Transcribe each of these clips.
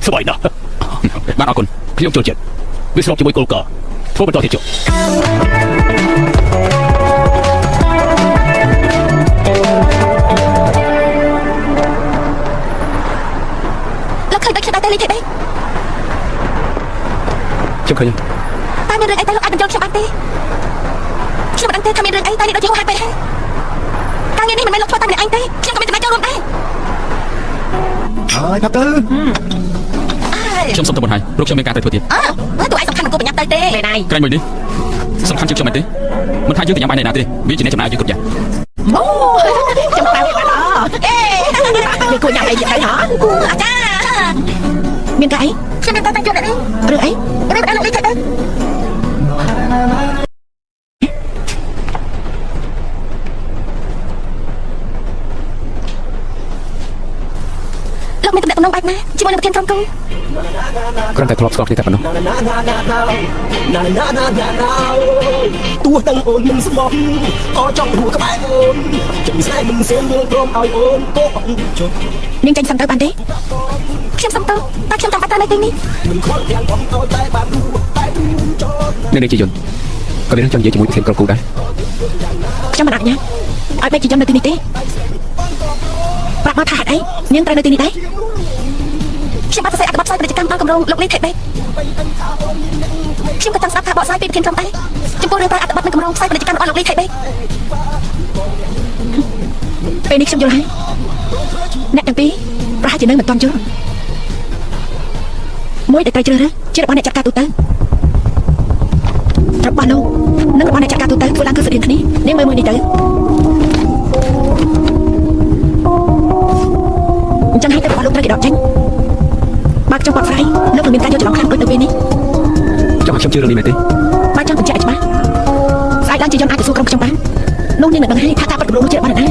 ស្បែកណាស់បាទអរគុណខ្ញុំចូលចិត្តវាស្របជាមួយគោលការណ៍ធ្វើបន្តទៀតចុះលោកឃើញដូចខ្ញុំតែលេងទេខ្ញុំឃើញតែមានរឿងអីតែលោកអាចបញ្យល់ខ្ញុំបានទេខ្ញុំមិនដឹងទេថាមានរឿងអីតែនេះដូចជាហួសហេតុពេកហើយការងារនេះមិនមែនលោកធ្វើតែម្នាក់ឯងទេខ្ញុំក៏មានចំណែកចូលរួមដែរហើយប្រាប់ទៅខ្ញុំសុំទៅមុនហើយព្រោះខ្ញុំមានការទៅធ្វើទៀតអើតួឯងសំខាន់នឹងគូប្រញាប់ទៅទេមែនហើយក្រែងមួយនេះសំខាន់ជាងខ្ញុំមែនទេមិនថាយើងទៅញ៉ាំបាយនៅណាទេវាជាអ្នកចំណាយយើងគ្រប់យ៉ាងអូខ្ញុំទៅបានអេយើងគួរញ៉ាំអីទៀតហើយហ៎អាចារ្យមានការអីខ្ញុំមានតែយល់អីរឿងអីរឿងអីលោកនេះទៅលោកមានតំណែងបែបណាជាមួយនឹងប្រធានក្រុមគ្រូគ្រាន់តែធ្លាប់ស្គាល់គ្នាតែប៉ុណ្ណោះទោះទាំងអូនមិនស្មោះក៏ចង់រស់ក្បែរអូនចំស្នេហ៍មិនសៀនយល់ព្រមឲ្យអូនក៏ចុះនាងចាញ់សំទៅបានទេខ្ញុំសំទៅតែខ្ញុំចង់បាត់ទៅនៅទីនេះមិនខកទាំងបងទៅតែបានរស់តែចោលនាងជាយន្តក៏មានចង់និយាយជាមួយប្រធានក្រុមគ្រូដែរខ្ញុំមិនអនុញ្ញាតឲ្យបែកជាយន្តនៅទីនេះទេប្រាប់មកថាហេតុអីនាងត្រូវនៅទីនេះដែរខ្ញុំបានសរសេរអត្ថបទផ្សាយពាណិជ្ជកម្មដល់គម្រោងលោកនេះថេបេខ្ញុំក៏ចង់ស្ដាប់ការបកស្រាយពីប្រធានក្រុមដែរចំពោះរឿងប្រើអត្ថបទនៅគម្រោងផ្សាយពាណិជ្ជកម្មរបស់លោកនេះថេបេពេលនេះខ្ញុំយល់ហើយអ្នកទាំងពីរប្រហែលជានៅមិនទាន់យល់មួយដែលត្រូវជ្រើសរើសជារបស់អ្នកចាត់ការទូទៅរបស់លោកនិងរបស់អ្នកចាត់ការទូទៅធ្វើឡើងគឺស្តៀងគ្នានាងមើលមួយនេះទៅអញ្ចឹងហើយទៅរបស់លោកត្រូវគេដកចេញបើចង់បកស្រាយលោកនឹងមានការយល់ច្រឡំខ្លាំងដូចនៅពេលនេះចង់ឲ្យខ្ញុំជឿរឿងនេះមែនទេបើចង់បញ្ជាក់ឲ្យច្បាស់ស្អែកឡើងជាយន្តអាចទៅសួរក្រុមខ្ញុំបាននោះនាងនឹងដឹងហើយថាការបាត់គម្រោងនោះជារបស់អ្នកណា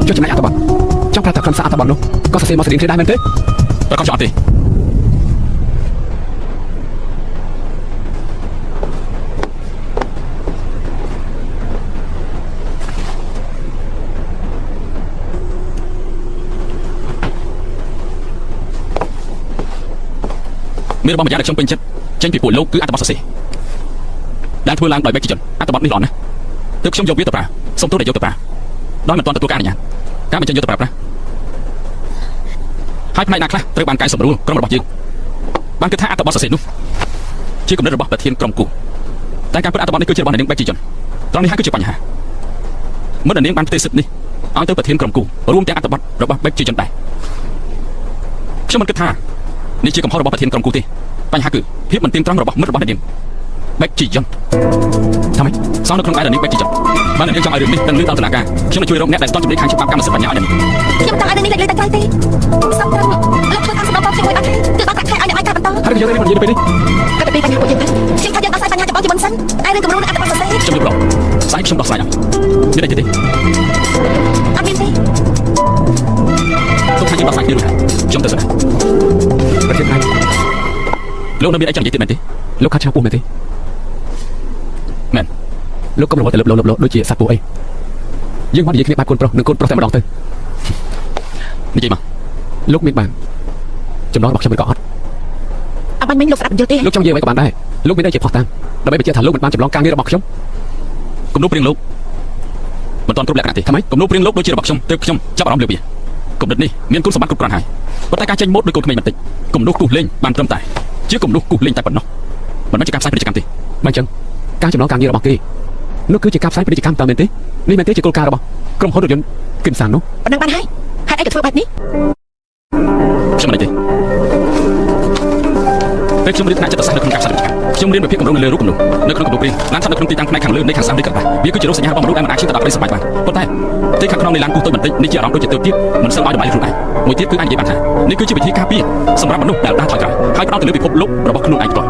ចុះចំណែកអត្ថបទចង់ប្រាប់ថាក្រុមសារអត្ថបទនោះក៏សរសេរមកស្តៀងគ្នាដែរមែនទេប្រកបជាអត់ទេមានរបស់ម្យ៉ាងដែលខ្ញុំពេញចិត្តចេញពីពួកលោកគឺអត្ថបទសរសេរដែលធ្វើឡើងដោយបេក្ខជនអត្ថបទនេះល្អណាស់ទើបខ្ញុំយកវាទៅប្រើសូមទោសដែលយកទៅប្រើដោយមិនទាន់ទទួលការអនុញ្ញាតការបញ្ចេញយកទៅប្រើប្រាស់ហើយផ្នែកណាខ្លះត្រូវបានកែសម្រួលក្រុមរបស់យើងបានគិតថាអត្ថបទសរសេរនោះជាគំនិតរបស់ប្រធានក្រុមគូតែការពិតអត្ថបទនេះគឺជារបស់អ្នកនាងបេក្ខជនត្រង់នេះហើយគឺជាបញ្ហាមិនដែលនាងបានផ្ទេរសិទ្ធិនេះឲ្យទៅប្រធានក្រុមគូរួមទាំងអត្ថបទរបស់បេក្ខជនដែរខ្ញុំមិនគិតថានេះជាកំហុសរបស់ប្រធានក្រុមគូទេបញ្ហាគឺភាពមិនទៀងត្រង់របស់មិត្តរបស់អ្នកនាងបេក្ខជនថាម៉េចសោះនៅក្នុងឯរនាងបេក្ខជនបានអ្នកនាងចង់ឲ្យរឿងនេះដឹងឮដល់តុលាការខ្ញុំនឹងជួយរកអ្នកដែលស្ទាត់ជំនាញខាងច្បាប់កម្មសិទ្ធិបញ្ញាឲ្យអ្នកនាងខ្ញុំចង់ឲ្យរឿងនេះលេចលើតែក្រោយទេសំខាន់លោកធ្វើការសម្ដៅបងជាមួយអត់ទេគឺបានប្រាក់ខែឲ្យអ្នកឯងការបន្តហើយយើងនិយាយពេលនេះក៏ទៅពីបញ្ហាពួកយើងទៅខ្ញុំថាយើងដោះស្រាយបញ្ហាចម្បងជាមុនសិនតែរឿងគម្រោងអត្ថបទសរសេរខ្ញុំយល់ស្អែកខ្ញុំដោះស្រាយអត់មានអីទេអត់មានទេទុកថាយើងដោះស្រាយគ្នារួចហើយខ្ញុំទៅសិនប្រធានហើយលោកនៅមានអីចង់និយាយទៀតមែនទេលោកខាត់ឆាពោះមែនទេមែនលោកកុំរវល់តែលឹបលោដូចជាសត្វពស់អីយើងមកនិយាយគ្នាបែបកូនប្រុសនិងកូនប្រុសតែម្ដងទៅនិយាយមកលោកមានបានចំណងរបស់ខ្ញុំមិនក៏អត់អត់បាញ់មិញលោកស្ដាប់យល់ទេលោកចង់និយាយអ្វីក៏បានដែរលោកមានតែជាផុសតាមដើម្បីបញ្ជាក់ថាលោកមិនបានចម្លងការងាររបស់ខ្ញុំគំនូព្រៀងលោកមិនទាន់គ្រប់លក្ខណៈទេថាម៉េចគំនូព្រៀងលោកដូចជារបស់ខ្ញុំទើបខ្ញុំចាប់អារម្មណ៍លើវាគំនិតនេះមានគុណសម្បត្តិគ្រប់គ្រាន់ហើយប៉ុន្តែការចេញម៉ូដដោយកូនក្មេងបន្តិចគំនូគូសលេងបានត្រឹមតែជាគំនូគូសលេងតែប៉ុណ្ណោះមិនមែនជាការផ្សាយពាណិជ្ជកម្មទេបើអញ្ចឹងការចម្លងការងាររបស់គេនោះគឺជាការផ្សាយពាណិជ្ជកម្មតើមែនទេនេះមែនទេជាគោលការណ៍របស់ក្រុមហ៊ុនរថយន្តគិនសាននោះប៉ុណ្ណឹងបានហើយហេតុអីក៏ធ្វើបែបនេះខ្ញុំមិនទេពេលខ្ញុំរៀនផ្នែកចិត្តសាស្ត្រនៅក្នុងការផ្សាយពាណិជ្ជកម្មខ្ញុំរៀនវិភាគគម្រោងនៅលើរូបគំនូនៅក្នុងគំនូព្រៀងឡានស្ថិតនៅក្នុងទីតាំងផ្នែកខាងលើនៃខាងស្ដាំនៃក្រដាសវាគឺជារោគសញ្ញារបស់មនុស្សដែលមិនអាចឈឺទៅដល់ពេលសម្បត្តិបានប៉ុន្តែទីខាងក្នុងនៃឡានគូសតូចបន្តិចនេះជាអារម្មណ៍ដូចជាទៅទៀតមិនសឹងឲ្យតម្លៃខ្លួនឯងមួយទៀតគឺអាចនិយាយបានថានេះគឺជាវិធីការពារសម្រាប់មនុស្សដែលដើរថយក្រោយហើយផ្ដោតទៅលើពិភពលោករបស់ខ្លួនឯងផ្ទាល់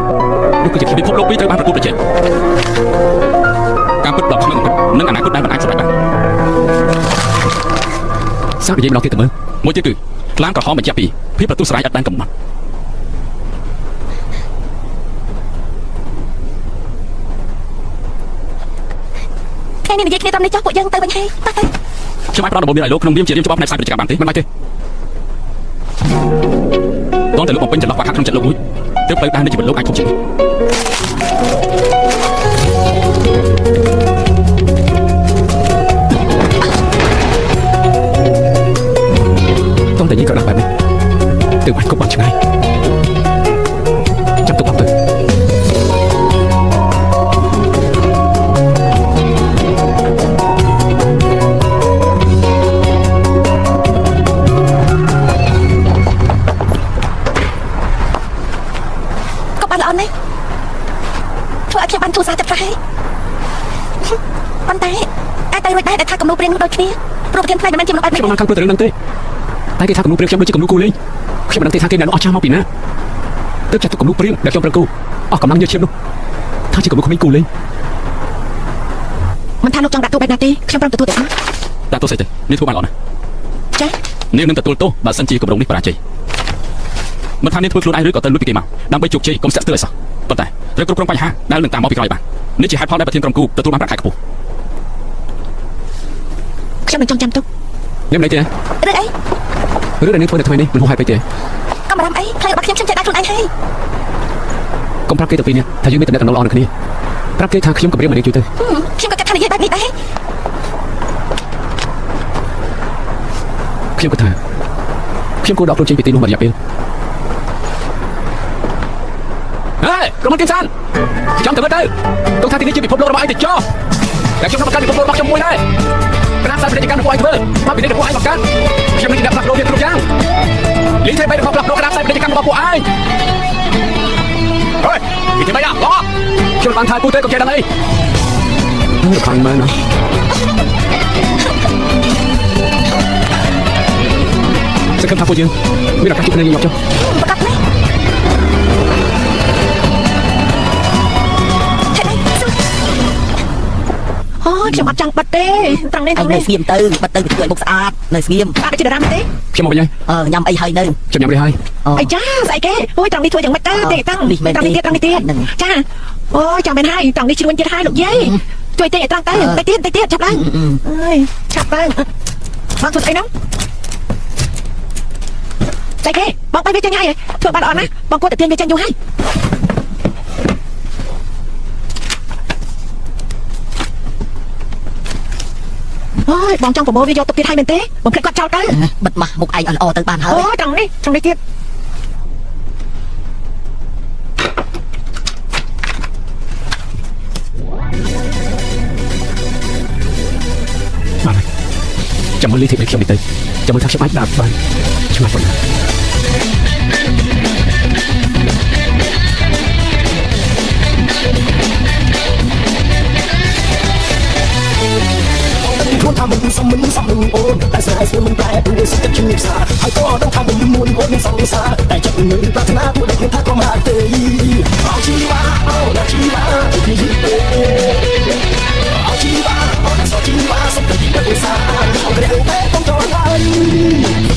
នោះគឺជាពិភពលោកពីរត្រូវបានប្រកួតប្រជែងការពិតដ៏ខ្មៅបំផុតនិងអនាគតដែលមិនអាចសម្រេចបានសាកនិយាយម្ដងទៀតទៅមើលមួយទៀតគឺឡានក្រហមបញ្ជាក់ពីភាពប្រទុស្រាយឥតដែនកំណត់ថ្ងៃនេះនិយាយគ្នាតាមនេះចុះពួកយើងទៅវិញហើយតោះទៅខ្ញុំអាចផ្ដល់ដំបូន្មានឲ្យលោកក្នុងនាមជារៀមច្បាប់ផ្នែកផ្សាយពាណិជ្ជកម្មបានទេមិនបាច់ទេ តតែលោកបំពេញចន្លោះខ្វះខាតក្នុងចិត្តលោកមួយទើបផ្លូវដើរនៃជីវិតលោកអាចធំជាងនេះតតែញីក៏ដាក់បែបនេះទើបអាចគប់បានឆ្ងាយចាប់ទុកបាត់ទៅល្អណាស់ធ្វើឲ្យខ្ញុំបានទូសារចិត្តប្រហែលប៉ុន្តែអាចទៅរួចដែរដែលថាគំនូព្រៀងនោះដូចគ្នាព្រោះប្រធានផ្នែកមិនមែនជាមនុស្សបែបនេះខ្ញុំមិនខាងព្រឹករឿងហ្នឹងទេតែគេថាគំនូព្រៀងខ្ញុំដូចជាគំនូគូលេងខ្ញុំមិនដឹងទេថាគេនៅអស់ចាស់មកពីណាទើបចាត់ទុកគំនូព្រៀងដែលខ្ញុំប្រឹងគូអស់កម្លាំងយកឈាមនោះថាជាគំនូក្មេងគូលេងមិនថាលោកចង់ដាក់ទោសបែបណាទេខ្ញុំព្រមទទួលតែអត់ដាក់ទោសស្អីទេនេះធ្វើបានល្អណាស់ចានាងនឹងទទួលទោសបើសិនជាកម្រងនេះបរាជ័យមិនថានាងធ្វើខ្លួនឯងឬក៏ទៅលួចពីគេមកដើម្បីជោគជ័យកុំស្ទាក់ស្ទើរអីសោះប៉ុន្តែត្រូវគ្រប់គ្រងបញ្ហាដែលនឹងតាមមកពីក្រោយបាននេះជាហេតុផលដែលប្រធានក្រុមគូទទួលបានប្រាក់ខែខ្ពស់ខ្ញុំនឹងចងចាំទុកនាងមិនអីទេឬអីឬដែលនាងធ្វើនៅថ្ងៃនេះមិនហួសហេតុពេកទេកុំបារម្ភអីផ្លូវរបស់ខ្ញុំចេះដាក់ខ្លួនឯងហើយកុំប្រាប់គេទៅពីនេះថាយើងមានតំណែងល្អនឹងគ្នាប្រាប់គេថាខ្ញុំគម្រាមមកនាងជួយទៅខ្ញុំក៏គិតថានិយាយបែបនេះដែរខ្ញុំគិតថាខ្ញុំគួរដកខ្លួនចេញពីទីនោះមួយរយៈពេលហេក្រុមហ៊ុនគិនសានចាំទៅមើលទៅទុកថាទីនេះជាពិភពលោករបស់ឯងទៅចុះតែខ្ញុំនឹងបង្កើតពិភពលោករបស់ខ្ញុំមួយដែរប្រាសាទពាណិជ្ជកម្មរបស់ឯងធ្វើមកពីនេះរបស់ឯងបង្កើតខ្ញុំនឹងដាក់ផ្លាស់ប្ដូរវាគ្រប់យ៉ាងលីធ្វើបីរបស់ផ្លាស់ប្ដូរក្តារផ្សាយពាណិជ្ជកម្មរបស់ពួកឯងហេពីទីបីឡោខ្ញុំបានថាពូទេក៏ចេះដឹងអីខាងមែនណាសង្ឃឹមថាពួកយើងមានឱកាសជួបគ្នាញឹកចុះប្រកាសនេះអូខ្ញុំអត់ចង់បិទទេត្រង់នេះឯងនៅស្ងៀមទៅបិទទៅធ្វើឲ្យមុខស្អាតនៅស្ងៀមអត់ជាតារាទេខ្ញុំមកវិញហើយញ៉ាំអីហើយនៅខ្ញុំញ៉ាំអីហើយអីចាស្អីគេអូយត្រង់នេះធ្វើយ៉ាងម៉េចទៅទេតាំងត្រង់នេះទៀតចាអូយចាំមែនហើយត្រង់នេះជ្រួញទៀតហើយលោកយាយជួយទេឲ្យត្រង់ទៅតិចទៀតចាប់ឡើងអើយចាប់ឡើងបងធ្វើស្អីហ្នឹងស្អីគេបងបាយវាចេញហើយធ្វើបានល្អណាស់បងគួរតែទាញវាចេញយូរហើយអូយបងចង់ប្រមូលវាយកទុកទៀតហើយមែនទេបងគិតគាត់ចោលទៅបិទម៉ាស់មុខឯងឲ្យល្អទៅបានហើយអូយត្រង់នេះទៀតបាទចាំមើលលីធីបខ្ញុំនេះទៅចាំមើលថាខ្ញុំអាចដាក់បានឆ្ងាយប៉ុណ្ណាខ្លួនថាមិនសមនឹងអូនតែស្នេហ៍ស្មិនតែព្រោះសិតជំនឿសាហើយក៏ដឹងថាមិនមួនអូននឹងសង្សារតែចិត្តនឹងប្រាថ្នាពួកដែលថាក៏មកទេអោជីវ៉ាអូណាជីវ៉ាពីយីទេអោជីវ៉ាអូណាជីវ៉ាសុខទីទៅសាអូក្រែតែต้องចោលហើយ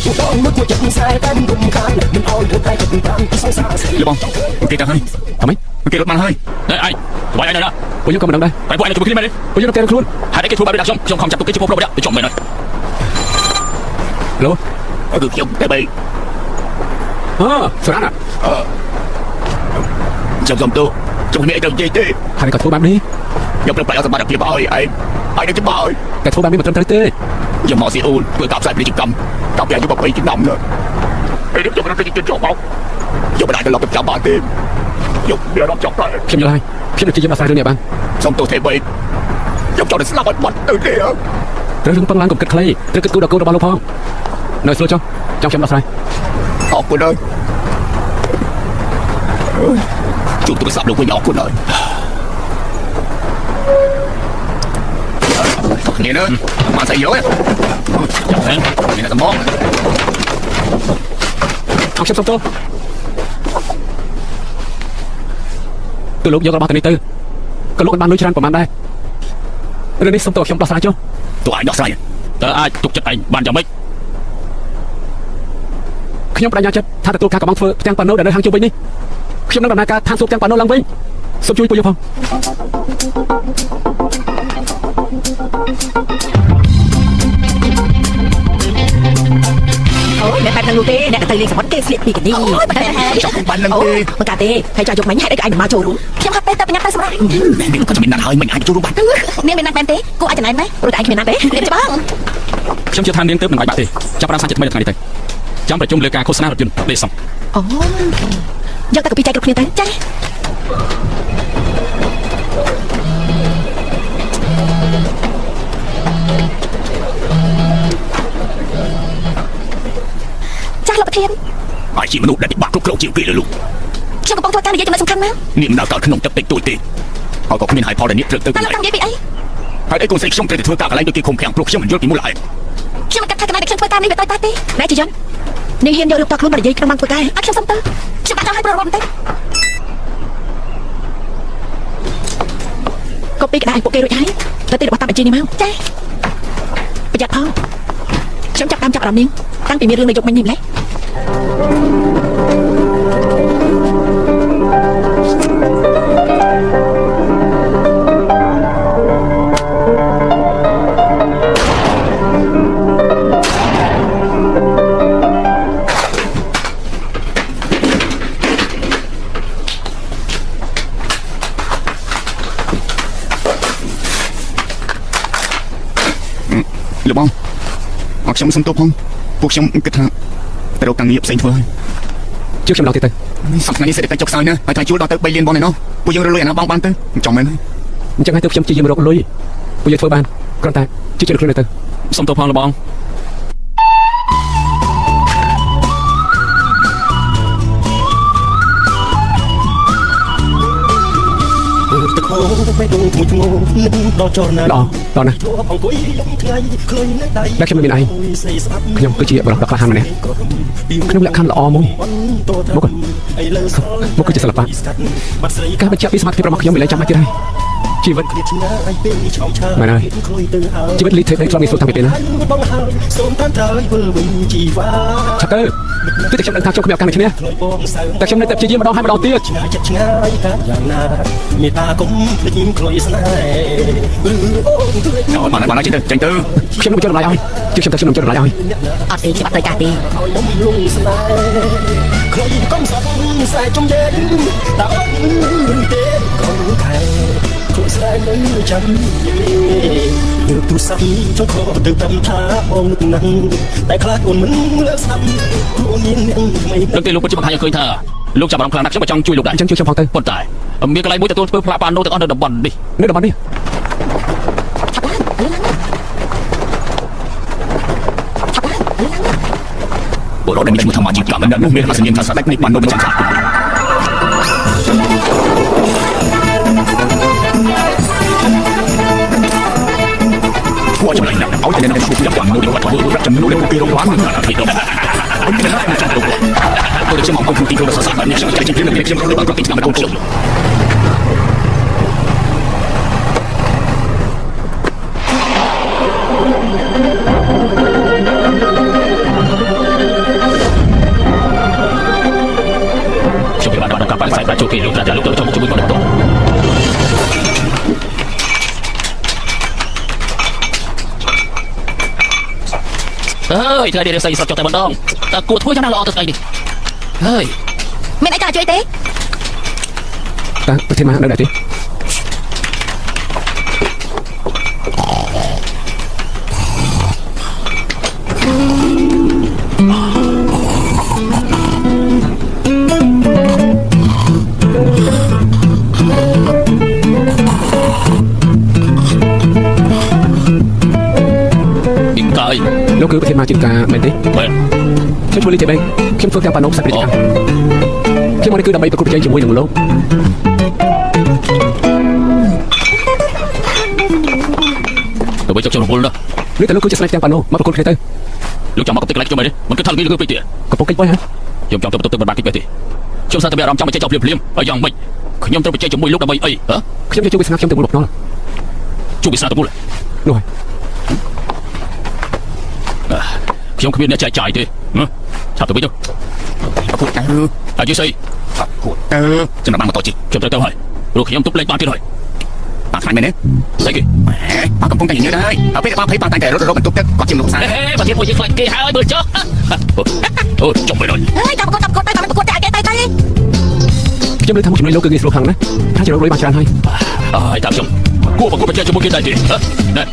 ពួកបងមកជួយចិត្តខ្សែតែមិនរំខានមិនអោយទៅតែចិត្តប្រាំពីសង្សារលបងគេកាហើយថាម៉េចគេរត់បានហើយឯងបាយឯងណាពួកយើងក៏មិនដឹងដែរតែពួកឯងជួយគ្នាមែនទេពួកយើងរត់តែខ្លួនហើយគេធ្វើបែបនេះដាក់ខ្ញុំខំចាប់ទុកគេជាភពលោកទៅចំមែនហើយឡូអត់ខ្ញុំតែបីស្រាណាខ្ញុំទៅជំនាញទៅនិយាយទេហើយក៏ធ្វើបែបនេះខ្ញុំប្រឹងប្រែងអត់សមត្ថភាពឲ្យឯងហើយនឹងច្បាស់ឲ្យតែធ្វើបែបនេះមិនត្រឹមត្រូវទេខ្ញុំមកស៊ីអូនធ្វើការផ្សាយពាណិជ្ជកម្មតាំងពីអាយុ20ឆ្នាំនោះហើយខ្ញុំរត់ទៅជិះចុះមកខ្ញុំមិនអាចទៅឡប់ទៅចាំបានទេខ្ញុំមានអារម្មណ៍ចង់តែខ្ញុំយល់ហើយខ្ញុំនឹងជិះយកដោះស្រាយរឿងនេះបានសូមទោសទេបីខ្ញុំចង់តែស្លាប់ឲ្យបាត់ទៅទេត្រូវរឿងពឹងឡើងកុំគិតខ្លីត្រូវគិតគូដល់កូនរបស់លោកផងនៅស្រួលចុះចង់ខ្ញុំដោះស្រាយអរគុណហើយជួបទូរស័ព្ទលោកវិញអរគុណហើយនេះnữa mà xây dốiនេះតែមកអត់ខ្ញុំសុំទោសទៅលោកយករបស់ទៅនេះទៅក៏លោកបានលុយច្រើនប្រហែលដែររឿងនេះសុំទោសខ្ញុំដោះស្រាយចុះទោះអាចដោះស្រាយតើអាចទុកចិត្តឯងបានយ៉ាងម៉េចខ្ញុំបដិញ្ញាចិត្តថាទទួលការកំងធ្វើផ្ទាំងប៉ាណូដែលនៅហាងជុំវិញនេះខ្ញុំនឹងដំណើរការតាមសួរផ្ទាំងប៉ាណូឡើងវិញសូមជួយពួកយើងផង អូយអ្នកបែបហ្នឹងនោះទេអ្នកទៅលេងសមុទ្រគេស្លៀកពីកនេះ ចាំបាននឹង អូ ទេ មកកាទេហើយចាយកមិញហេតុអីក៏ឯងមកចូលរួម ខ្ញុំហាត់ពេកទៅបញ្ញាទៅសម្រាប់ នេះក៏จะមានណាត់ហើយមិនអាចចូលរួមបាន នាងមានណាត់មែនទេគួរឲ្យចំណែនដែរ ព្រោះតែឯងគ្មានណាទេ នាងច្បាស់ ខ្ញុំជឿថានាងទៅមិនអាចបាក់ទេចាប់ផ្ដើមសាច់ចិត្តថ្មីថ្ងៃនេះទៅចាំប្រជុំលើការឃោសនារថយន្តលេសំ អូយកតែកពីចែកគ្រប់គ្នាទៅ ចា ចាស់លោកប្រធាន អាចជាមនុស្សដែលពិបាកគ្រប់គ្រងជីវភាពលើលោក ខ្ញុំកំពុងធ្វើការនិយាយចំណុចសំខាន់ណាស់ នាងមិនដើរកើតក្នុងទឹកតិចតួចទេហើយក៏គ្មានហេតុផលដែលនាងត្រូវទៅ តែលោកតាមនិយាយពីអី ហើយអីកូនស្រីខ្ញុំត្រូវទៅធ្វើការកន្លែងដូចគេឃុំឃាំងព្រោះខ្ញុំមិនយល់ពីមូលហេតុ ខ្ញុំមិនកាត់ថាកន្លែងដែលខ្ញុំធ្វើការនេះវាតូចតាចទេ ណែជីយ៉ននេះហ៊ានយករឿងតខ្លួនមកនិយាយក្នុងបានធ្វើការ អត់ខ្ញុំសុំទៅខ្ញុំបាត់ចង់ឲ្យប្រវត្តិបន្តិច កពីក្តារឲ្យពួកគេរួចហើយទៅទីរបស់តាមបញ្ជីនេះមក ចា ប្រយ័ត្នផងខ្ញុំចាប់តាមចាប់អារម្មណ៍នាងតាំងពីមានរឿងនៅយប់មិញនេះម្លេះ លោកបងអត់ខ្ញុំសុំទោសផងពួកខ្ញុំគិតថាទៅរកការងារផ្សេងធ្វើហើយ ជឿខ្ញុំដល់ទៀតទៅ សប្តាហ៍នេះសេដ្ឋកិច្ចចុះខ្សោយណាស់ហើយថ្ងៃជួលដល់ទៅ3លានបងឯណោះពួកយើងរលួយអាណាបងបានទៅចំមែនហើយ អញ្ចឹងហើយទៅខ្ញុំជាយាមរកលុយពួកយើងធ្វើបានគ្រាន់តែជឿជឿខ្លួនទៅសុំទោសផងលោកបង ទឹកហូរមិនដូចមួយធ្ងន់ដល់ចរណា ល្អដល់ណា អង្គុយលំថ្ងៃឃើញនៅដៃ តែខ្ញុំមិនមានអីខ្ញុំគឺជាបរិសុទ្ធដ៏ក្លាហានម្នាក់ខ្ញុំលក្ខខណ្ឌល្អមកមកគឺជាសិល្បៈការបញ្ជាក់ពីសមត្ថភាពរបស់ខ្ញុំមិនលែងចាំបាច់ទៀតហើយជីវិតមែនហើយជីវិតលីថេតខ្លាំងនេះសុទ្ធតាំងពីពេលណាសូមតាមត្រូវវិលវិញជីវ៉ា ឆាប់ទៅគឺតែខ្ញុំដឹងថាខ្ញុំគ្មានឱកាសនេះតែខ្ញុំនៅតែព្យាយាមម្ដងហើយម្ដងទៀត ឆ្ងាយចិត្តឆ្ងាយកាយ៉ាងណាមេតាគុំភ្លេចក្លុយស្នេហ៍បានហើយចេញទៅ ខ្ញុំមិនចង់តម្លៃឲ្យជឿខ្ញុំតែខ្ញុំមិនចង់តម្លៃឲ្យ អត់ទេខ្ញុំអត់ត្រូវការទេ ខ្ញុំលងស្នេហ៍ក្លុយកុំសោះខ្សែចំយើងតើអត់ទេកុំខែក្លុយស្នេហ៍នៅចាំលើទូរស័ព្ទចង់ខកទៅតាមថាបងនឹកណាស់តែខ្លាចអូនមិនលើកស្ដាប់ខ្លួនមាននឹងមិន លោកទេលោកពិតជាបង្ហាញឲ្យឃើញថាលោកចាប់អារម្មណ៍ខ្លាំងណាស់ខ្ញុំក៏ចង់ជួយលោកដែរអញ្ចឹងជួយខ្ញុំផងទៅប៉ុន្តែមានកន្លែងមួយទទួលធ្វើផ្លាកប៉ាណូទាំងអស់នៅតំបន់នេះនៅតំបន់នេះ បុរសដែលមានឈ្មោះធម្មជាតិកម្មនោះមានអាសញ្ញាថាស្ដេចនៃបាននោះមិនចាំថាពួកចំណៃណាស់ឲ្យតែអ្នកឈ្មោះយ៉ាងបាននោះធ្វើចំនួននៃពីរងបានណាទីនោះអញមិនអាចចាំទៅពួកខ្ញុំមកពីទីនោះសាស្ត្រនេះខ្ញុំជិះពីខ្ញុំរត់បានពីឆ្នាំកូនខ្ញុំ ខ្ញុំបានដល់ការបដិសេធចូលគេលោកថាលោកទៅជួយគាត់ទៅអើយថ្ងៃនេះរស័យសតចុះតែម្ដងតើគួរធ្វើយ៉ាងណាល្អទៅស្អីនេះហើយ មានអីការជួយទេ តើប្រធានមកនៅដែរទេ លោកគឺប្រធានមកជាការមែនទេមែនខ្ញុំជួយលេខទេខ្ញុំធ្វើតាមប៉ាណូផ្សាយពាណិជ្ជកម្មខ្ញុំមកនេះគឺដើម្បីប្រកួតប្រជែងជាមួយនឹងលោកទៅចុះចូលរវល់ណានេះតែលោកគឺជាស្នេហ៍ទាំងប៉ាណូមកប្រកួតគ្នាទៅលោកចាំមកកំទេចកន្លែងខ្ញុំទេមិនគិតថាលោកគឺពេកទៀតកំពុងកិច្ចបុយហ៎ខ្ញុំចង់ទៅបន្ទប់ទឹកមិនបានកិច្ចពេកទេខ្ញុំសារតែមានអារម្មណ៍ចង់បញ្ចេញចោលភ្លាមហើយយ៉ាងម៉េចខ្ញុំត្រូវបញ្ចេញជាមួយលោកដើម្បីអីហ៎ខ្ញុំជួយវាសនាខ្ញុំទៅមុខភ្នល់ជួយវាសនាទៅមុខនោះហើយខ្ញុំគ្មានអ្នកចែកចាយទេឆាប់ទៅវិញទៅអពុតទៅអយុស្អីអពុតទៅចំណាប់បានមកតជីខ្ញុំត្រូវទៅហើយព្រោះខ្ញុំទប់លេខបានទៀតហើយ ខ្លាញ់មែនទេ ស្អីគេ ប៉ាកំពុងតែញញើដែរហើយពេលប៉ាភ័យប៉ាតែរត់បន្ទប់ទឹកគាត់ជាមនុស្សស្អាត ហេបើទៀតពួកយើងខ្លាចគេហើយមើលចុះអូចុះមិនដល់ ហើយតាមប្រកបតែតាមប្រកបតែគេតែ ខ្ញុំលើថាមកជំនួយលោកគឺងាយស្រួលខាងណាថាជារកលុយបានច្រើនហើយ ហើយតាមខ្ញុំគួរប្រកបប្រជែងជាមួយគេដែរទេណែ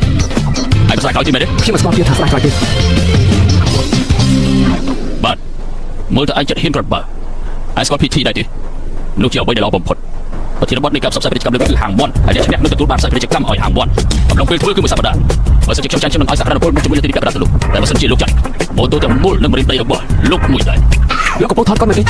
ហើយភាសាក្រោយទីមែនទេ ខ្ញុំមិនស្គាល់ទៀតថាស្ដាយខ្លាចទេ បាទមើលទៅឯងចិត្តហ៊ានរត់បើហើយស្គាល់ PT ដែរទេនោះជាអ្វីដែលល្អបំផុតប្រធានបទនៃការផ្សព្វផ្សាយពាណិជ្ជកម្មលើគឺហាងមន់ហើយអ្នកឈ្នះនឹងទទួលបានផ្សាយពាណិជ្ជកម្មឲ្យហាងមន់កំឡុងពេលធ្វើគឺមួយសប្តាហ៍បើសិនជាខ្ញុំចាញ់ខ្ញុំនឹងឲ្យសក្តានុពលមួយជាមួយនាទីពាក់កណ្ដាលទៅលោកតែបើសិនជាលោកចាញ់ម៉ូតូទាំងមូលនឹងបរិយារបស់លោកមួយដែរ លោកកំពុងថតកុនមែនទេ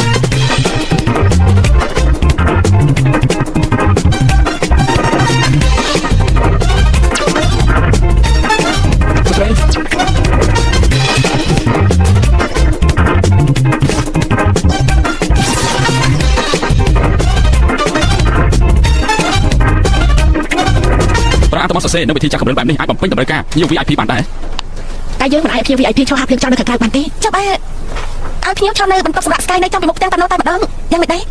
ប្រាក់តំបន់សរសេរនៅវិធីចាក់កម្រិតបែបនេះអាចបំពេញតម្រូវការnhiều VIP បានដែរ តែយើងមិនអាចភ្ញៀវ VIP ឈរហាភ្លៀងចោលនៅខាងក្រៅបានទេ ចាប់បែរឲ្យភ្ញៀវឈរនៅបន្ទប់សម្រាប់ស្កាយនៅចំពីមុខផ្ទះតាមនោះតែម្ដងយ៉ាងមិនដែរ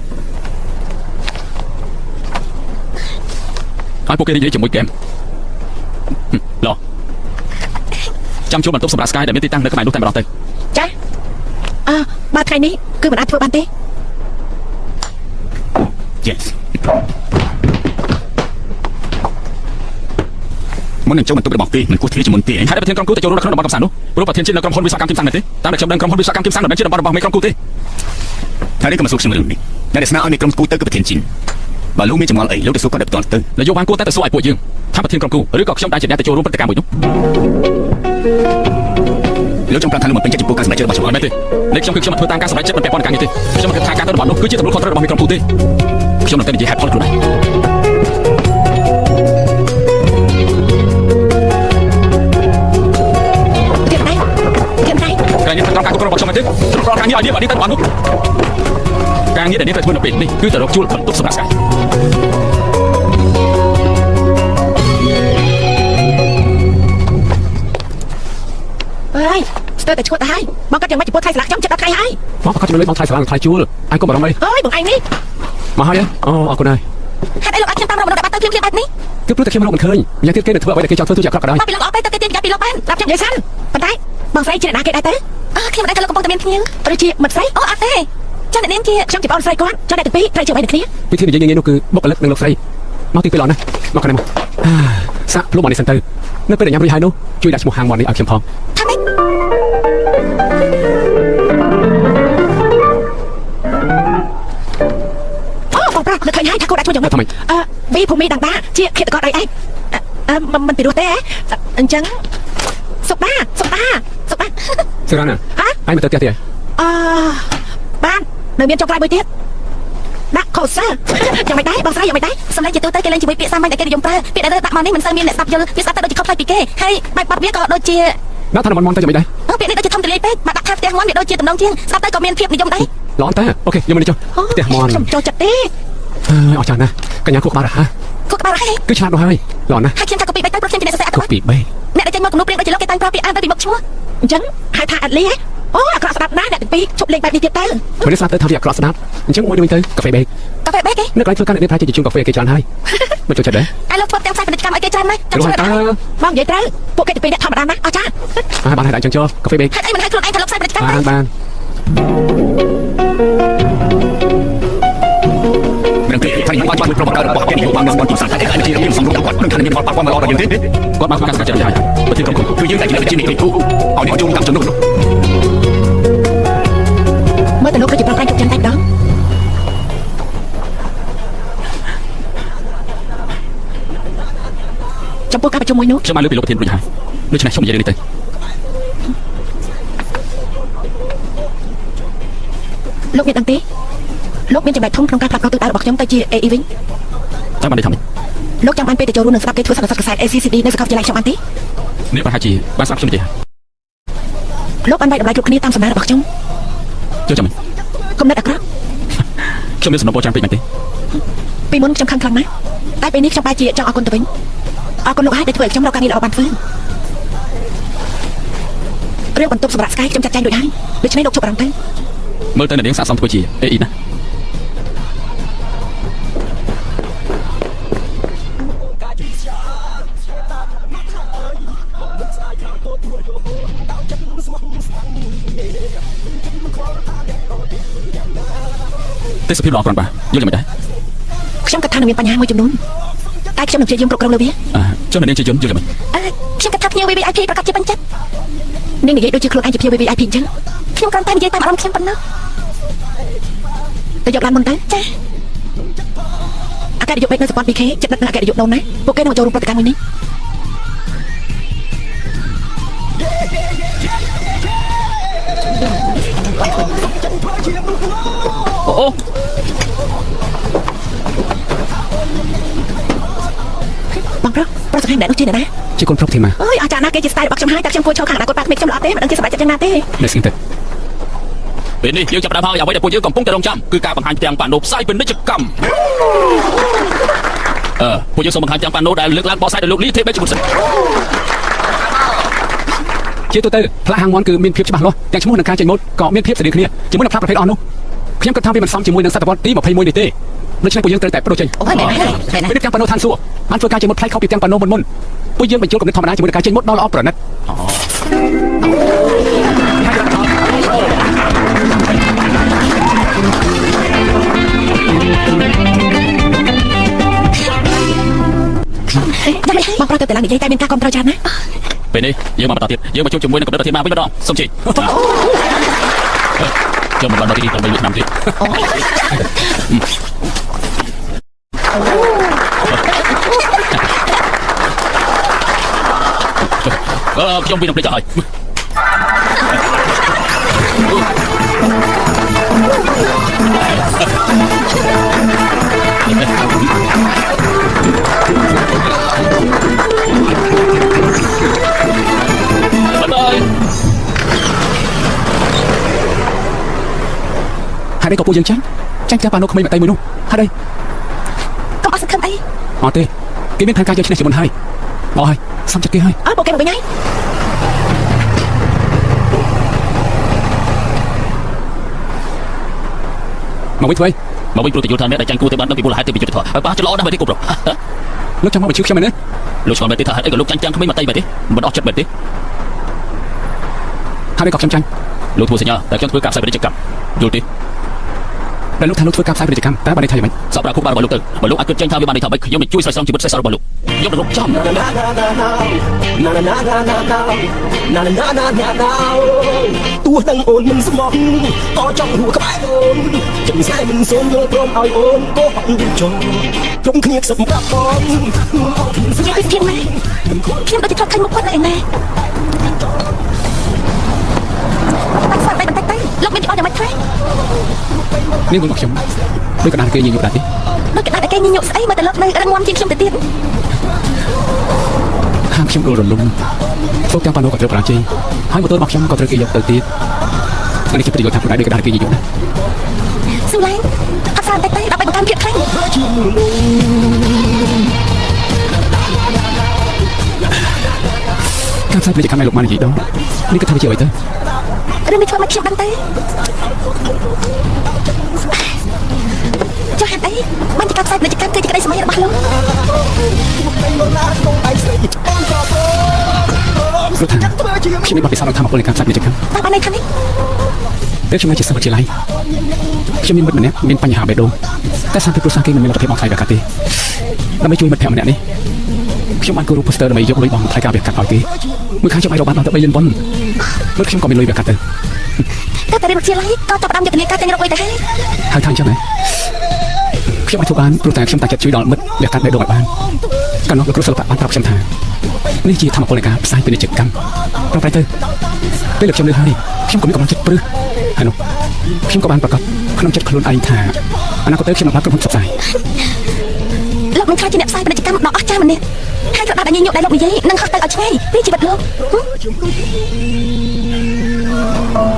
ហើយពួកគេនិយាយជាមួយហ្គេមឡោះចាំជួបបន្ទប់សម្រាប់ Sky ដែលមានទីតាំងនៅកន្លែងនោះតែម្ដងទៅ ចាបើថ្ងៃនេះគឺមិនអាចធ្វើបានទេ Yes មុននឹងចូលបន្ទប់របស់គេមិនគួរធ្វើជាមុនទេ ហើយប្រធានក្រុមគូទៅចូលរួមនៅក្នុងតំបន់កំសាន្តនោះព្រោះប្រធានជានៅក្រុមហ៊ុនវិស្វកម្មគីមសាំងមែនទេតាមដែលខ្ញុំដឹងក្រុមហ៊ុនវិស្វកម្មគីមសាំងមិនមែនជាតំបន់របស់មេក្រុមគូទេ ហើយនេះក៏មកសួរខ្ញុំរឿងនេះតែស្នើឲ្យមេក្រុមគូទៅគឺប្រធានជីនបើលោកមានចម្ងល់អីលោកទៅសួរគាត់ដល់ទៅ នយោបាយគួរតែទៅសួរឲ្យពួកយើងថាប្រធានក្រុមគូឬក៏ខ្ញុំដែលជាអ្នកទៅចូលរួមព្រឹត្តិការណ៍មួយនោះ លោកចង់ប្រាប់ថាលោកមិនពេញចិត្តចំពោះការសម្រេចចិត្តរបស់ខ្ញុំ អត់មែនទេនេះខ្ញុំគឺខ្ញុំមិនធ្វើតាមការសម្រេចចិត្តមិនពាក់ព័ន្ធនឹងការងារទេខ្ញុំមិនគិតថាការទៅរបស់នោះគឺជាទំនួលខុសត្រូវរបស់មេក្រុមគូទេខ្ញុំនឹងតែនិយាយហេតុផលខ្លួនឯង ការងារត្រូវការគ្រប់គ្រងរបស់ខ្ញុំមែនទេគ្រប់គ្រងការងារឲ្យនេះទៅបាននោះការងារដែលនេះត្រូវធ្វើនៅពេលនេះគឺទៅរកជួលបន្ទប់សម្រាប់ស្កាយ អើយស្ទើរតែឈួតទៅហើយបងគាត់យ៉ាងម៉េចចំពោះថៃស្លាកខ្ញុំចិត្តដល់ថ្ងៃហើយ បងប្រកាសជំនួយបងថ្លៃស្រាលថ្លៃជួលឯងកុំបារម្ភអី អើយបងឯងនេះ មកហើយអូអរគុណហើយ ហេតុអីលោកអាចខ្ញុំតាមរកមនុស្សដែលបាត់ទៅភ្លាមៗបែបនេះ គឺព្រោះតែខ្ញុំរកមិនឃើញយ៉ាងទៀតគេនឹងធ្វើអ្វីដែលគេចង់ធ្វើទូជាអាក្រក់ក៏ដោយ មកពីលោកអត់ទៅគេទៀតយ៉ាពីលោកបាន ប្រាប់ខ្ញុំនិយាយសិនប៉ុន្តែបងស្រីជាអ្នកណាគេដែរទៅ ខ្ញុំមិនដឹងថាលោកកំពុងតែមានភ្ញៀវ ឬជាមិត្តស្រី អូអត់ទេចាអ្នកនាងជា ខ្ញុំជាបងស្រីគាត់ចុះអ្នកទាំងពីរត្រូវជាអ្វីនឹងគ្នា ពិធីនិយាយងាយនោះគឺបុគ្គលិកនិងលោកស្រីមកទីពេលល្អណាស់មកកណ្ដាលមកសាក់ភ្លុំអានេះសិនទៅនៅពេលដែលញ៉ាំរួចហើយនោះជួយដាក់ឈ្មោះហាងមាត់នេះឲ្យខ្ញុំផង ថាម៉េច អូបងប្រាប់នឹកឃើញហើយថាគាត់ដាក់ឈ្មោះយ៉ាងម៉េចវីភូមិដងដាជាឃាតករអីមិនពីរោះទេអញ្ចឹងសុបា សិរាណាឯងមិនទៅផ្ទះទេ បាននៅមានចុងក្រោយមួយទៀតដាក់ខូសើយ៉ាងម៉េចដែរបងស្រីយ៉ាងម៉េចដែរ សម្លេងជាទូទៅគេលេងជាមួយពាក្យសាមញ្ញដែលគេនិយមប្រើពាក្យដែលដាក់មកនេះមិនសូវមានអ្នកស្ដាប់យល់វាស្ដាប់ទៅដូចជាខុសប្លែកពីគេហើយបែបបទវាក៏ដូចជា ដាក់ថាមន់ទៅយ៉ាងម៉េចដែរ ពាក្យនេះដូចជាធំទូលាយពេកមកដាក់ថាផ្ទះមន់វាដូចជាតំណងជាងស្ដាប់ទៅក៏មានភាពនិយមដែរ ល្អតើអូខេខ្ញុំមិនចុះផ្ទះមន់ ខ្ញុំចូលចិត្តទេ អរចាស់ណាស់កញ្ញាគូក្បាលរហ័ស គូក្បាលរហ័ស គឺឆ្លាតនោះហើយល្អណាស់ ហើយខ្ញុំថាកូពី3ទៅព្រោះខ្ញុំជាអ្នកសរសេរអត្ថ គូ បទ ពី3 អ្នកដែលចេញមកគំនូព្រៀងដូចជាលោកគេតែងប្រើពាក្យអានទៅពីមុខឈ្មោះ អញ្ចឹងហៅថាអត់លីហ៎អូអាក្រក់ស្ដាប់ណាស់អ្នកទាំងពីរជប់លេងបែបនេះទៀតទៅ មិនស្ដាប់ទៅថាវាអាក្រក់ស្ដាប់អញ្ចឹងមួយវិញទៅកាហ្វេបេក កាហ្វេបេកគេ នៅកន្លែងធ្វើការអ្នកនេះប្រហែលជាជុំកាហ្វេគេច្រើនហើយមិនចូលចិត្តទេ ឥឡូវធ្វើទាំងផ្សាយពាណិជ្ជកម្មឲ្យគេច្រើនណាស់ចាំ រួ ជួយ ចតើ បងនិយាយត្រូវពួកគេទាំងពីរអ្នកធម្មតាណាស់អរចា បានហើយអញ្ចឹងចូលកាហ្វេបេក ហេតុអីមិនឲ្យខ្លួនឯងទៅលោកផ្សាយពាណិជ្ជកម្ម បាន នឹងគេថានេះបាច់ជួយប្រមូលរបស់គេនយោបាយរបស់ទីផ្សារតែឯកជាមានសម្រុំទៅគាត់នឹងថាមានផលប៉ះពាល់មកដល់យើងទេ គាត់បានស្ការស្កាចិត្តហើយប្រធានក្រុមគូ គឺយើងតែជាអ្នកវិជ្ជាគូឲ្យអ្នកចូលតាមចំនួន មើលទៅលោកគឺជាប្រកាសជោគជ័យតែម្ដងចំពោះការប្រជុំមួយនោះ ខ្ញុំបានលើពីលោកប្រធានរួចហើយដូច្នេះខ្ញុំនិយាយរឿងនេះទៅ លោកមានដឹងទេលោកមានចំណែកធំក្នុងការផ្លាស់ប្ដូរទិសដៅរបស់ខ្ញុំទៅជា AE វិញ ចាំបាននេះថាម៉េច លោកចង់បានពេលទៅចូលរួមនឹងស្ដាប់គេធ្វើសន្និសីទកសែត ACCD នៅសាកលវិទ្យាល័យខ្ញុំបានទេ នេះប្រហែលជាបានស្ដាប់ខ្ញុំទេ លោកបានវាយតម្លៃគ្រប់គ្នាតាមសំណើរបស់ខ្ញុំ ចូលចាំ គំនិតអាក្រក់ ខ្ញុំមានសំណពោច្រើនពេកមែនទេ ពីមុនខ្ញុំខឹងខ្លាំងណាស់តែពេលនេះខ្ញុំបែរជាចង់អរគុណទៅវិញអរគុណលោកហើយដែលធ្វើឲ្យខ្ញុំរកការងារល្អបានធ្វើរឿងបន្ទប់សម្រាប់ស្កាយខ្ញុំចាត់ចែងរួចហើយដូច្នេះលោកជប់អារម្មណ៍ទៅ មើលទៅអ្នកនាងស័ក្តិសមធ្វើជា AE ណា អ ទេសភាពល្អគ្រាន់បាទយល់យ៉ាងម៉េចដែរ ខ្ញុំគិតថានឹងមានបញ្ហាមួយចំនួនតែខ្ញុំនឹងព្យាយាមគ្រប់គ្រងលើវា ចុះនាងជាយន្តយល់យ៉ាងម៉េច ខ្ញុំគិតថាភ្ញៀវ VIP ប្រកាសជាពេញចិត្ត នាងនិយាយដូចជាខ្លួនឯងជាភៀវ VIP អញ្ចឹង ខ្ញុំគ្រាន់តែនិយាយតាមអារម្មណ៍ខ្ញុំប៉ុណ្ណោះ ទៅយកឡានមុនទៅ ចា អគ្គនាយកពេទ្យនៅសពត PK ចិត្តដឹកនៅអគ្គនាយកដូនណាពួកគេនឹងចូលរួមព្រឹត្តិការណ៍មួយនេះ អូ បងប្រុសប្រសិទ្ធអ្នកនោះជាអ្នកណា ជាកូនប្រុសធីម៉ា អើយអស្ចារ្យណាស់គេជាស្ទាយរបស់ខ្ញុំហើយតែខ្ញុំគួរឈរខាងអនាគតបាក់ក្មេកខ្ញុំល្អទេមិនដឹងជាសម្រាប់ចិត្តយ៉ាងណាទេ នេះស្គីទៅពេលនេះយើងចាប់ផ្ដើមហើយអ្វីដែលពួកយើងកំពុងតែរងចាំគឺការបង្ហាញទាំងប៉ាណូផ្សាយពាណិជ្ជកម្មពួកយើងសូមបង្ហាញទាំងប៉ាណូដែលលើកឡើងបកស្រាយដោយលោកលីទេបេជាមួយសិនជាទូទៅផ្លាកហាងមន់គឺមានភាពច្បាស់លាស់ទាំងឈ្មោះនិងការចេញម៉ូដក៏មានភាពស្តីគ្នាជាមួយនឹងផ្លាកប្រភេទអស់នោះខ្ញុំគិតថាវាមិនសមជាមួយនឹងសតវត្សទី21នេះទេដូច្នេះពួកយើងត្រូវតែបដូរចេញ អូយណែ ពេលនេះទាំងប៉ាណូឋានសួគ៌បានធ្វើការចេញម៉ូដផ្លែខុសពីទាំងប៉ាណូមុនពួកយើងបញ្ចូលគំនិតធម្មតាជាមួយនឹងការចេញម៉ូដដ៏ល្អប្រណិត បងប្រុសទៅតែឡើងនិយាយតែមានការគ្រប់គ្រងច្រើនណា ពេលនេះយើងមកបន្តទៀតយើងមកជួបជាមួយនឹងកម្រិតធានមកវិញម្ដងសូមជិះចាំមកបន្តទី8ឆ្នាំទៀតខ្ញុំពីនឹងភ្លេចហើយហើយក៏ពួកយើងចាញ់ការប៉ាណូក្មេងមកតៃមួយនោះហើយ កុំអស់សង្ឃឹមអី អត់ទេគេមានផែនការយកឈ្នះជាមុនហើយអស់ហើយសំចិត្តគេហើយ អើពួកគេមកវិញហើយ មកវិញធ្វើមកវិញព្រោះតែយល់ថាអ្នកដែលចាញ់គូទៅបានដឹងពីមូលហេតុទៅពីយុទ្ធធម៌ប៉ះច្រឡោដល់មែនទេគូប្រុសលោកចង់មកបញ្ជូខ្ញុំមែនទេលោកឆ្លងមែនទេថាហេតុអីក៏លោកចាញ់ក្មេងមកតៃមែនទេមិនអស់ចិត្តមែនទេហើយក៏ខ្ញុំចាញ់លោកធ្វើសញ្ញាតែខ្ញុំធ្វើការផ្សាយពាណិជ្ជកម្មយល់ទេតែលោកថាលោកធ្វើការផ្សាយពាណិជ្ជកម្មតែបានន័យថាយ៉ាងម៉េចសពប្រាគូបានរបស់លោកទៅបើលោកអាចគិតចាញ់ថាវាបានន័យថាម៉េចខ្ញុំនឹងជួយស្រោចស្រង់ជីវិតសេះសល់របស់លោកយកទៅរកចំ ទោះដឹងអូនមិនស្មោះក៏ចង់ហួក្បែរអូនចិត្តស្នេហ៍មិនសូមយល់ព្រមឲ្យអូនក៏ហត់វិញចុះជុំគ្នាខ្សឹបប្រាប់បង និយាយពីទៀតម៉ែខ្ញុំដូចជាធ្លាប់ឃើញមុខគាត់នៅឯណាបាច់ស្វាត់តែបន្តិចទៅលោកមានអត់យ៉ាងម៉េចទេ នេះមកខ្ញុំដូចកណ្ដាលគេញញក់ដែរទេ ដូចកណ្ដាលតែគេញញក់ស្អីមកតែលោកនៅរឹងមាំជាងខ្ញុំទៅទៀត ហាងខ្ញុំដួលរលំពួកទាំងប៉ាណូក៏ត្រូវប្រាជ័យហើយម៉ូតូរបស់ខ្ញុំក៏ត្រូវគេយកទៅទៀតនេះជាប្រយោជន៍ថាខ្លួនឯងដូចកណ្ដាលគេញញក់ណា ស៊ូឡែងអត់ស្អាតតែដល់បង្កើនភាពខ្លាំង ការផ្សាយពាណិជ្ជកម្មឲ្យលោកបាននិយាយដល់នេះក៏ធ្វើជាអ្វីទៅ រឿងនេះធ្វើមកខ្ញុំដឹងទេចុះហេតុអីបានជាការផ្សាយពាណិជ្ជកម្មគឺជាក្តីសម័យរបស់លោក លោកថាខ្ញុំមានបទពិសោធន៍ក្នុងធម្មពលនៃការផ្សាយពាណិជ្ជកម្ម តាមបានន័យថានេះ ពេលខ្ញុំមកជាសិស្សវិទ្យាល័យខ្ញុំមានមិត្តម្នាក់មានបញ្ហាបេះដូងតែសារពីគ្រួសារគេមិនមានលទ្ធភាពបង់ថ្លៃវះកាត់ទេដើម្បីជួយមិត្តភក្តិម្នាក់នេះខ្ញុំបានគូរ poster ដើម្បីយកលុយបង់ថ្លៃការវះកាត់ឲ្យគេមួយខែខ្ញុំអាចរកបានដល់ទៅ3លានប៉ុនមើលខ្ញុំក៏មានលុយវះកាត់ទៅ តែរៀនវិទ្យាល័យក៏ចាប់ផ្ដើមយុទ្ធនាការទិញរកលុយទៅហើយ ហើយថាអញ្ចឹងហ៎ខ្ញុំអាចធ្វើបានព្រោះតែខ្ញុំតែចិត្តជួយដល់មិត្តវះកាត់បេះដូងឲ្យបានកាលនោះលោកគ្រូសិល្បៈបានប្រាប់ខ្ញុំថានេះជាធម្មពលនៃការផ្សាយពាណិជ្ជកម្មប្រហែលទៅពេលលោកខ្ញុំលើកហើយខ្ញុំក៏មានកម្លាំងចិត្តព្រឹសហើយនោះខ្ញុំក៏បានប្រកាសក្នុងចិត្តខ្លួនឯងថាអនាគតទៅខ្ញុំនឹងបានគ្រប់គ្រងផ្សព្វផ្សាយ លោកនឹងខ្លាចជាអ្នកផ្សាយពាណិជ្ជកម្មដ៏អស្ចារ្យម្នាក់ហើយក៏ដាក់ញញក់ដែលលោកនិយាយនឹងហត់ទៅឲ្យឆ្ងាយពីជីវិតលោក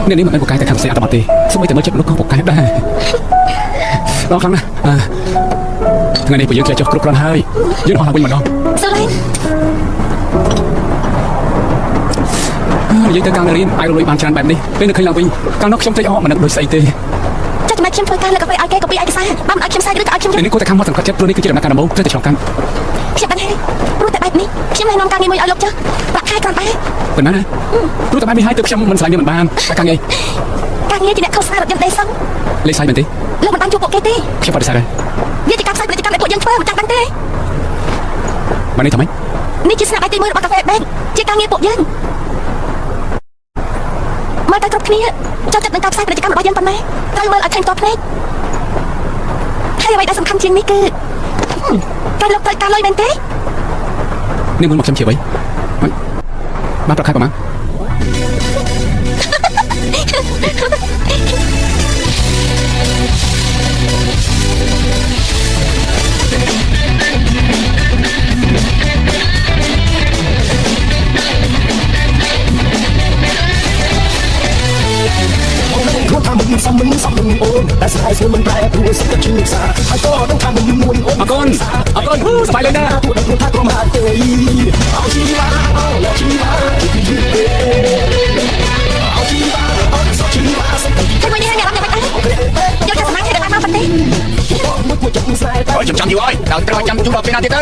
នេះមិនមែនពូកែតែខាងផ្សេងអត់ទេសូម្បីតែមើលចិត្តលោកក៏ពូកែដែរដល់ខ្លាំងណាស់ថ្ងៃនេះពួកយើងចុះគ្រប់គ្រាន់ហើយយើងអស់ឡើងវិញម្ដង ស៊ូឡែង និយាយទៅកាលនៅរៀនអាចរលួយបានច្រើនបែបនេះពេលនៅឃើញឡើងវិញកាលនោះខ្ញុំតិចអស់មិននឹកដូចស្អីទេ ចាំចំណែកខ្ញុំធ្វើការលើកកាហ្វេឲ្យគេកូពីឯកសារបើមិនឲ្យខ្ញុំផ្សាយឬក៏ឲ្យខ្ញុំ នេះគួរតែខំមកសង្កត់ចិត្តព្រោះនេះគឺជាដំណាក់កាលដំបូងត្រូវតែឆ្លងកាត់ ខ្ញុំបានហើយព្រោះតែបែបនេះខ្ញុំ ខ្ញុំណែនាំការងារមួយឲ្យលោកចុះប្រាក់ខែគ្រាន់តែ ប៉ុណ្ណាព្រោះតែបានមានហើយទៅខ្ញុំមិនស្លាញ់មិនបានតែការងារ ការងារជាអ្នកខុសស្អាតរថយន្តដេសុង លេខសាយមែនទេ លោកមិនបានជួបពួកគេទេ ខ្ញុំបដិសេធហើយ វាជាការផ្សាយពាណិជ្ជកម្មដែលពួកយើងធ្វើមិនចាំដឹងទេ បាននេះធ្វើម៉េច នេះជាស្នាដៃទី1របស់កាហ្វេបេកជាការងារពួកយើងមើលទៅគ្រប់គ្នាចូលចិត្តនឹងការផ្សាយពាណិជ្ជកម្មរបស់យើងប៉ុណ្ណាត្រូវមើលឲ្យឃើញតបភ្នែកហើយអ្វីដែលសំខាន់ជាងនេះគឺការលោកត្រូវការលុយមែនទេ នេះមុនមកខ្ញុំជាអ្វីបានប្រាក់ខែប្រហែល ខ្លួនថាមិនសមអូនតែស្អែកស្មិនប្រែព្រោះសិទ្ធិជំនឿសាហើយក៏ដឹងថាមិនមួយអូន អរគុណសប្បាយលេងណា ពួកដឹងថាក្រុមហាត់ទេអោជីវ៉ាអូជីវ៉ាអោជីវ៉ាអូសជីវ៉ាសិទ្ធិ តែមួយនេះហើយអ្នករត់តែមិនដែរយកតែសមាធិដែលបានមកប៉ុណ្ណេះ មួយចិត្តស្នេហ៍ អូយចាំយូរហើយដល់ត្រូវចាំយូរដល់ពេលណាទៀតទៅ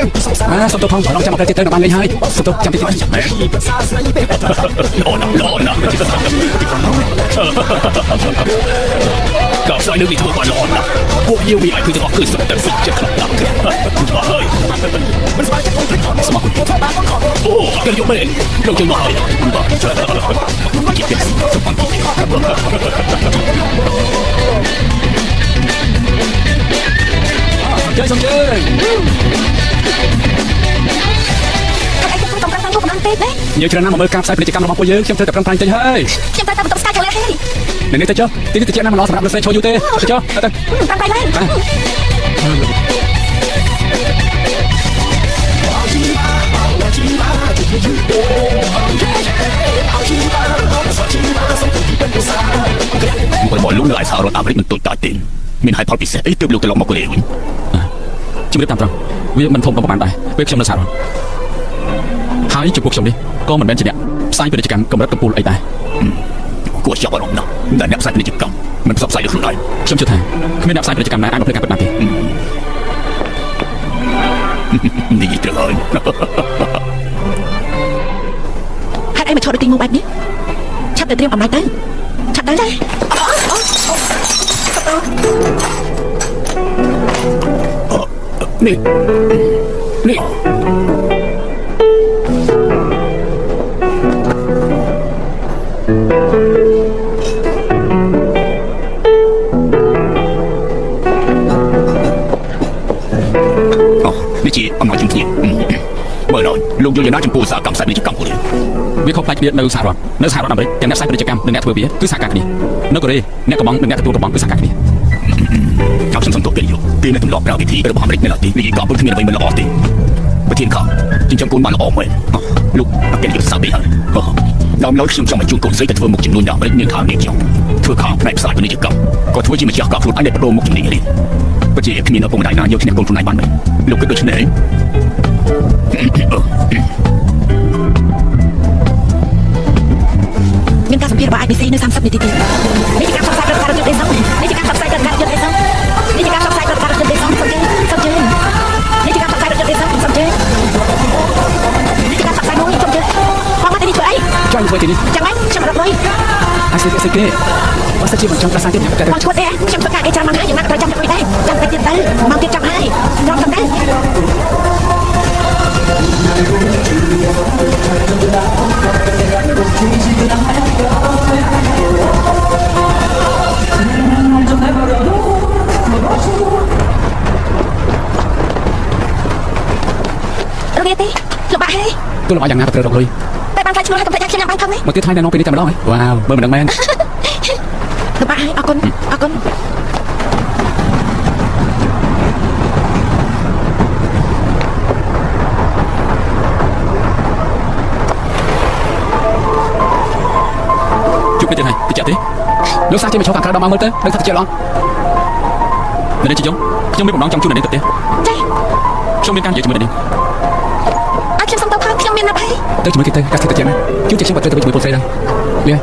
សុំទៅផងប្រឡងចាំមកទៀតទៅបានលេងហើយសុំទៅចាំតិចទៀត ភាសាស្រីទេ ល្អណាស់ក៏ស្អីនឹងនេះធ្វើបានល្អណាស់ពួកយើងវាឲ្យគឺទាំងអស់គឺសុទ្ធតែសុទ្ធចិត្តខ្លាំងណាស់ហើយ មិនស្គាល់ចិត្តអូនព្រឹកខំ ស្មោះ ធ្វើបានខំ អូគេយកមែនលោកជើងមកហើយបាទជាពិសេសទៅបង ជើង តែឯងទៅកំប្រាំងតាមទូកម្លាំងពេកណា យើងច្រើនណាស់មកមើលការផ្សាយពាណិជ្ជកម្មរបស់ពួកយើងខ្ញុំត្រូវតែប្រឹងប្រែងតិចហើយ ខ្ញុំតែបន្តស្កាយចូលលេខហើយ នេះទៅចុះទីនេះទៅណាមកឡោសម្រាប់រស្មីឈរយូរទេទៅចុះទៅ តាមដៃឡើង មកបងលោកនៅឯសហរដ្ឋអាមេរិកមិនទូចតាចទេមានហេតុផលពិសេសអីទើបលោកត្រឡប់មកកូរ៉េវិញ ជំរាបតាមត្រង់វាមិនធំប្រហែលដែរពេលខ្ញុំនៅសហរដ្ឋហើយចំពោះខ្ញុំនេះក៏មិនមែនជាអ្នកផ្សាយពាណិជ្ជកម្មកម្រិតកំពូលអីដែរ គួរចាប់អារម្មណ៍ណាស់តែអ្នកផ្សាយពាណិជ្ជកម្មមិនផ្សព្វផ្សាយលើខ្លួនឯង ខ្ញុំជឿថាគ្មានអ្នកផ្សាយពាណិជ្ជកម្មណាអាចបំភ្លេចការពិតបានទេ នេះត្រូវហើយ ហេតុអីមកឈរនៅទីមុខបែបនេះឆាប់ទៅត្រៀមអំណាចទៅឆាប់ទៅណា នេះនេះជាអំណាចជំនាញមើលដល់លោកយល់យ៉ាងណាចំពោះឧស្សាហកម្មផ្សាយពាណិជ្ជកម្មកូរ៉េ វាខុសប្លែកគ្នានៅសហរដ្ឋអាមេរិកទាំងអ្នកផ្សាយពាណិជ្ជកម្មនិងអ្នកធ្វើវាគឺសហការគ្នានៅកូរ៉េអ្នកកំងនិងអ្នកទទួលកំងគឺសហការគ្នា ខ្ញុំសំទោសគេយកគេនៅទម្លាប់ប្រើវិធីរបស់អាមេរិកនៅឡើយទេនិយាយក៏ពុតគ្មានអ្វីមិនល្អទេប្រធានខាងចិញ្ចឹមកូនបានល្អមែនលោកអកិនយុទ្ធសាស្ត្រទេហើយដល់ឡើយខ្ញុំចង់ឲ្យជួយកូនស្រីទៅធ្វើមុខចំនួនអាមេរិកមានខាងនេះខ្ញុំធ្វើខាងផ្នែកផ្សាយពាណិជ្ជកម្មក៏ធ្វើជាម្ចាស់ការខ្លួនឯងដែលបដូរមុខជំនាញនេះពិតជាគ្មានឪពុកម្ដាយណាយកឈ្នះកូនខ្លួនឯងបានទេលោកគិតដូច្នេះ មានការសម្ភាសរបស់ IBC នៅ30នាទីទៀតនេះជាការផ្សព្វផ្សាយប្រការយុទ្ធទេសនេះជាការផ្សព្វផ្សាយប្រការយុទ្ធទេសនេះជាការផ្សព្វផ្សាយប្រការយុទ្ធទេសសំជើងនេះជាការផ្សព្វផ្សាយយុទ្ធទេសសំជើងនេះជាការផ្សព្វផ្សាយមួយសំជើងបងមកទីនេះធ្វើអី ចាំធ្វើទីនេះ ចាំម៉េចខ្ញុំរត់លុយ អាសិគេបើសិនជាមិនចង់ប្រសាទទៀតខ្ញុំតែ បងឈួតទេខ្ញុំធ្វើការគេចាំមកហើយយ៉ាងណាក៏ត្រូវចាំទៅដែរចាំទៅទៀតទៅមកទៀតចាំហើយរត់ទៅរងាទេលោកបាក់ហើយ ទោះលោកយ៉ាងណាក៏ត្រូវរកលុយ តែបានខ្លាចឈ្មោះហើយកុំភ្លេចថាខ្ញុំញ៉ាំបាយផងទេ មកទៀតថ្ងៃណែនាំពេលនេះតែម្ដងហ៎វ៉ាវមើលមិនដឹងមែន លោកបាក់ហើយអរគុណអរគុណ ជួបគ្នាទៀតហើយតិចទេលោកសាជាមកឈរខាងក្រៅដល់មកមើលទៅដឹងថាតិចល្អនៅនេះជុំខ្ញុំមានបំណងចង់ជួបអ្នកនេះទៅផ្ទះ ចា ខ្ញុំមានការនិយាយជាមួយអ្នកនេះ អត់ខ្ញុំសុំទៅផងខ្ញុំមានណាប់ហើយ ទៅជាមួយគេទៅកាសតិចទៀតណាជួបជាខ្ញុំបាត់ទៅជាមួយពលស្រីដែរវា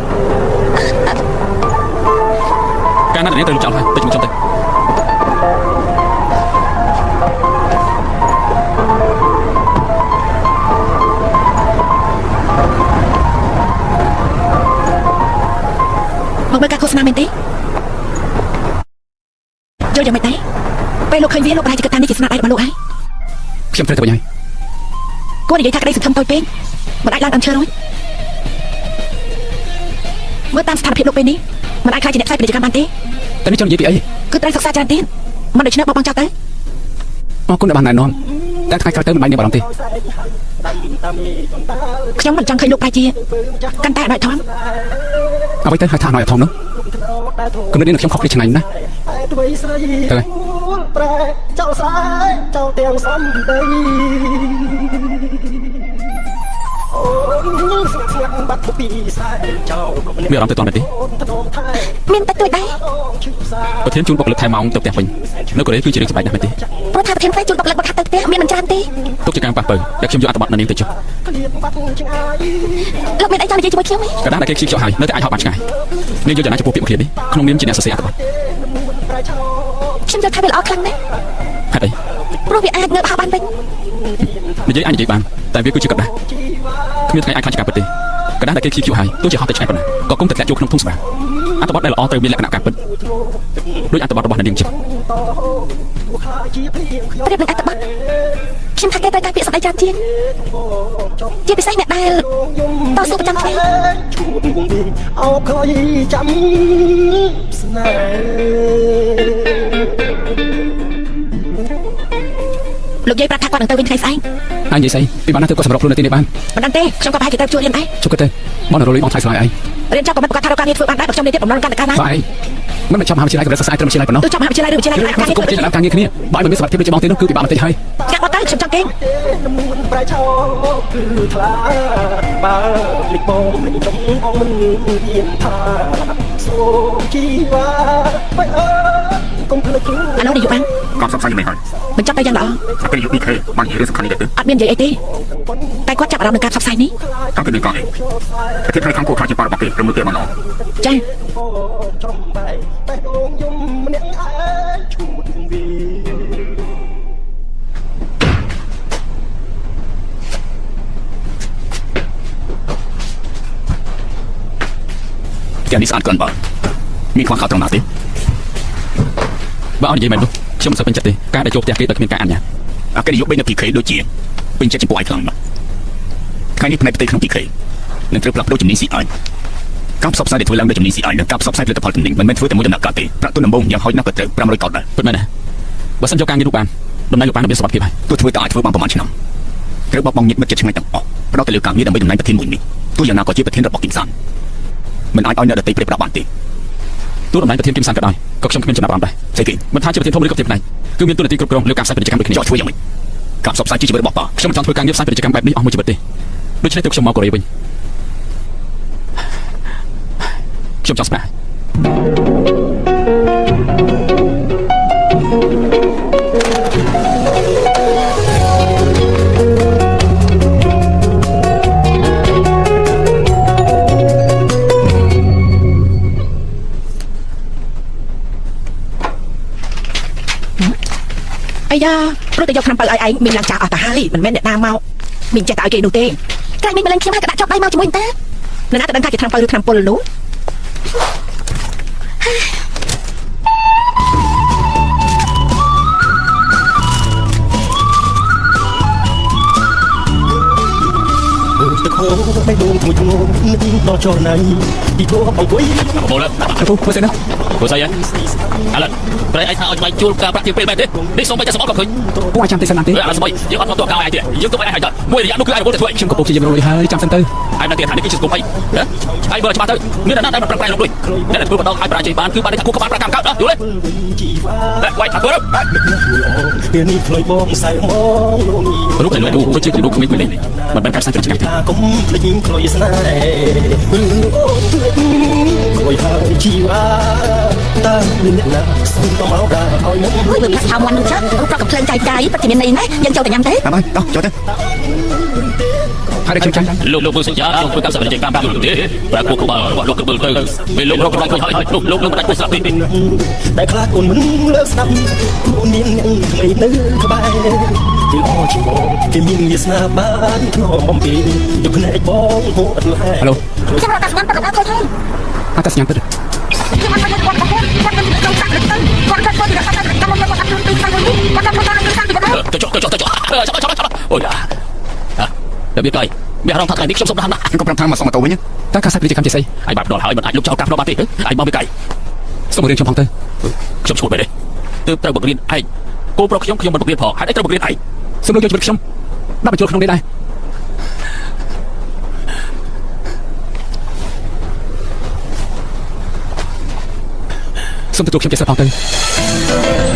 ការណាត់នេះទៅចោលហើយទៅជាមួយខ្ញុំទៅ អ មកមើលការឃោសនាមែនទេយល់យ៉ាងម៉េចដែរពេលលោកឃើញវាលោកប្រហែលជាគិតថានេះជាស្នាដៃរបស់លោកហើយ ខ្ញុំត្រូវទៅវិញហើយ គួរនិយាយថាក្តីសង្ឃឹមតូចពេកមិនអាចឡើងដើមឈើរួចមើលតាមស្ថានភាពលោកពេលនេះមិនអាចខ្លាចជាអ្នកផ្សាយពាណិជ្ជកម្មបានទេ តែនេះចង់និយាយពីអី គឺត្រូវសិក្សាច្រើនទៀតមិនដូច្នេះបោះបង់ចោលទៅ អរគុណដែលបានណែនាំតែថ្ងៃក្រោយទៅមិនបាញ់មានបារម្ភទេ ខ្ញុំមិនចង់ឃើញលោកប្រែជាកាន់តែអត់ធំ អ្វីទៅហៅថាអត់ធំនោះគំនិតនេះខ្ញុំខុសគ្នាឆ្ងាញ់ណាស់ អ្វីស្រី ទៅ ប្រែចោលស្រែចោលទាំងសំដីអូនស្ងាត់បាត់ពីខ្សែចោល មានអារម្មណ៍ទៅតន់ទេ មានតែទួយដែរ ប្រធានជួនបុគ្គលិកថែម៉ោងទៅផ្ទះវិញនៅកូរ៉េគឺជារឿងសម្បែកណាស់មែនទេ ព្រោះថាប្រធានផ្ទះជួលបុគ្គលិកមកខាត់ទៅផ្ទះមានមិនច្រើនទេ ទុកជាការប៉ះបើតែខ្ញុំយកអត្ថបទនៅនាងទៅចុះ លោកមានអីចង់និយាយជាមួយខ្ញុំទេ កណ្ដាលដែលគេខ្ជិលចុះហើយនៅតែអាចហៅបានឆ្ងាយនាងយកចំណាយចំពោះពាក្យប្រធាននេះក្នុងនាមជាអ្នកសរសេរអត្ថបទ ខ្ញុំយល់ថាវាល្អខ្លាំងណាស់ ហេតុអី ព្រោះវាអាចងើបហៅបានវិញ និយាយអាចនិយាយបានតែវាគឺជាកណ្ដាលគ្មានថ្ងៃអាចខ្លាចជាការពិតទេកណ្ដាលដែលគេខ្ជិលចុះហើយទោះជាហត់តែឆ្ងាយប៉ុណ្ណាក៏គង់តែធ្លាក់ចូលក្នុងធុងស្បាអត្ថបទដែលល្អត្រូវមានលក្ខណៈការពិតដូចអត្ថបទរបស់នាងចឹង ប្រៀបនឹងអត្ថបទខ្ញុំថាគេត្រូវការពាក្យសម្ដីច្រើនជាងជាពិសេសអ្នកដែលតស៊ូប្រចាំថ្ងៃ ជួបវងវិញអោបខ້ອຍចាំស្នេហ៍ លោកយាយប្រាប់ថាគាត់នឹងទៅវិញថ្ងៃស្អែក អញនិយាយស្អីពីបានណាធ្វើគាត់សម្របខ្លួននៅទីនេះបាន មិនដឹងទេខ្ញុំក៏ប្រហែលជាត្រូវជួយរៀនដែរ ជុកទៅបងរលុយបងឆ្លៃឆ្លើយអី រៀនចប់ក៏មិនប្រកាសថារកការងារធ្វើបានដែរបើខ្ញុំនិយាយទៀតបំណងកាន់តែកើតឡើង បាទអីមិនបញ្ចប់មហាវិទ្យាល័យកម្រិតសិក្សាត្រឹមវិទ្យាល័យប៉ុណ្ណោះ ទោះចប់មហាវិទ្យាល័យឬវិទ្យាល័យណាការងារ គុំជាការងារគ្នាបើមិនមានសមត្ថភាពដូចជាបងទេនោះគឺពិបាកបន្តិចហើយ ចាក់បត់ទៅខ្ញុំចង់គេង នួនប្រែឆោគឺថ្លាបើលិចបងមិនចង់បងមិនហ៊ានថាសូជីវ៉ាបើអើកុំភ្លេចគ្រូ អានោះនេះយកបាន កប់សបស្សាយមិនហើយ បញ្ចប់ទៅយ៉ាងល្អ តែពេលយុគនេះបាននិយាយរឿងសំខាន់នេះទៅ អត់មាននិយាយអីទេតែគាត់ចាប់អារម្មណ៍នឹងការផ្សព្វផ្សាយនេះ តាំងពីនេះក៏ឯងប្រទេសថៃខាងគោខ្លាចជាបាររបស់គេព្រមមើលគេមកណោ ចា ចំបែកតែបងយំម្នាក់ឯងឈួតវិញ គេនេះស្អាតកូនបាទមានខ្វះខាតត្រង់ណាទេ បើអត់និយាយមែននោះខ្ញុំមិនសូវពេញចិត្តទេការដែលចូលផ្ទះគេដោយគ្មានការអនុញ្ញាត អាគេនិយម3នៅ PK ដូចជាពេញចិត្តចំពោះឲ្យខ្លាំងណាស់ថ្ងៃនេះផ្នែកផ្ទៃក្នុង PK នឹងត្រូវផ្លាស់ប្ដូរជំនាញ CI ការផ្សព្វផ្សាយដែលធ្វើឡើងដោយជំនាញ CI និងការផ្សព្វផ្សាយផលិតផលទំនិញមិនមែនធ្វើតែមួយដំណាក់កាលទេប្រាក់ទុនដំបូងយ៉ាងហោចណាស់ក៏ត្រូវ500កោតដែរ ពិតមែនណាបើសិនយកការងារនោះបានដំណើរលោកបានមានសុខភាពហើយ ទោះធ្វើតែអាចធ្វើបានប្រហែលឆ្នាំត្រូវបោះបង់ញាតិមិត្តចិត្តឆ្ងាយទាំងអស់ផ្ដោតទៅលើការងារដើម្បីតំណែងប្រធានមួយនេះទោះយ៉ាងណាក៏ជាប្រធានរបស់គីមសានមិនអាចឲ្យអ្នកដទៃប្រៀបប្រាប់បានទេ ទោះតំណែងប្រធានគឹមសានក៏ដោយក៏ខ្ញុំគ្មានចំណាប់អារម្មណ៍ដែរ ស្អីគេ មិនថាជាប្រធានធំឬក៏ប្រធានផ្នែកគឺមានទូនាទីគ្រប់គ្រងលើការផ្សាយពាណិជ្ជកម្មដូចគ្នា ចោលធ្វើយ៉ាងម៉េចការផ្សព្វផ្សាយជាជីវិតរបស់ប៉ា ខ្ញុំមិនចង់ធ្វើការងារផ្សាយពាណិជ្ជកម្មបែបនេះអស់មួយជីវិតទេដូច្នេះទៅខ្ញុំមកកូរ៉េវិញខ្ញុំចង់ស្នា អាយ៉ាព្រោះតែយកឆ្នាំបើឲ្យឯងមានឡើងចាស់អស់ទៅហើយមិនមែនអ្នកណាមកមានចេះតែឲ្យគេនោះទេ ក្រែងមានម្លេងខ្ញុំហើយក៏ដាក់ចប់ដៃមកជាមួយតា អ្នកណាទៅដឹងថាជាឆ្នាំបើឬឆ្នាំពុលនោះ ទឹកហូរតែដួងមួយធ្ងន់នេះដល់ចរណៃពីព្រោះអង្គុយ បូលទៅពូមើលសិនណាពូស្អីហ៎ឥឡូវប្រែឯងថាឲ្យបាយជួលការប្រាក់ជាពេលបែបទេនេះសូមបីតែសម្បត្តិក៏ឃើញពូអាចចាំទេសិនណាទេឥឡូវស្បីយើងអត់មកតកៅឯងទេយើងទៅឯងហើយមួយរយៈនោះគឺឯងរវល់តែធ្វើខ្ញុំក៏ពុកជារយហើយចាំសិនទៅឯងនៅទីថានេះគឺជាសង្គមអីហ៎ឯងបើច្បាស់ទៅមានអ្នកណាដែលប្រឹងប្រែងលោកដូចតែធ្វើម្ដងឲ្យប្រជាបានគឺបានថាគូក្បាលប្រកម្មកើតយល់ទេ ជីវ៉ា តែវាយថាធ្វើទៅ ពេលនេះផ្លុយបងសៃមកលោកនេះ រូបតែលោកដូចជាគ្រូក្មេងៗមិនបានកាត់សាច់ប្រចាំទេ ថាកុំភ្លេចផ្លុយស្នេហ៍ឬអូនភ្លេចផ្លុយហើយជីវ៉ាតើមានអ្នកណាសុំទៅមកដល់ឲ្យមក ហួយវាថាមកនឹងចឹងរូបប្រកកំភ្លើងចាយចាយពិតជាមានន័យណាស់យើងចូលទៅញ៉ាំទេ តាមហើយតោះចូលទៅ ហើយខ្ញុំចាញ់លោកមើលសញ្ញាខ្ញុំធ្វើការសម្រេចកម្មបានយល់ទេប្រែគូក្បាលរបស់លោកកបិលទៅពេលលោករកកន្លែងឃើញហើយលោកមិនដាច់ពោះស្លាប់ទេ តែខ្លាចអូនមិនលើស្ដាប់អូនមានអ្នកថ្មីនៅក្បែរជាអជាបងគេមានវាសនាបានក្នុងបំពេយកភ្នែកបងហូតលហែ ហៅឡូ ខ្ញុំរកតាស្មានប្រកបដល់ខូចហើយ អត់តែស្ញាំទៅ ទៅចុះអូយ៉ាតែវាកៃមានអារម្មណ៍ថាថ្ងៃនេះខ្ញុំសុំដល់ណាស់ខ្ញុំប្រាប់ថាមកសុំម៉ូតូវិញតែការសាច់ពាណិជ្ជកម្មជាស្អីអាយបានដល់ហើយមិនអាចលុបចោលការផ្ដោតបានទេអាយមកវាកៃសុំរៀនខ្ញុំផងទៅខ្ញុំឈួតមែនទេទើបត្រូវបង្រៀនឯងគោប្រុសខ្ញុំមិនបង្រៀនផងហេតុអីត្រូវបង្រៀនឯងសុំលោកយកជីវិតខ្ញុំដាក់បញ្ចូលក្នុងនេះដែរសុំទទួលខ្ញុំជាសិស្សផងទៅ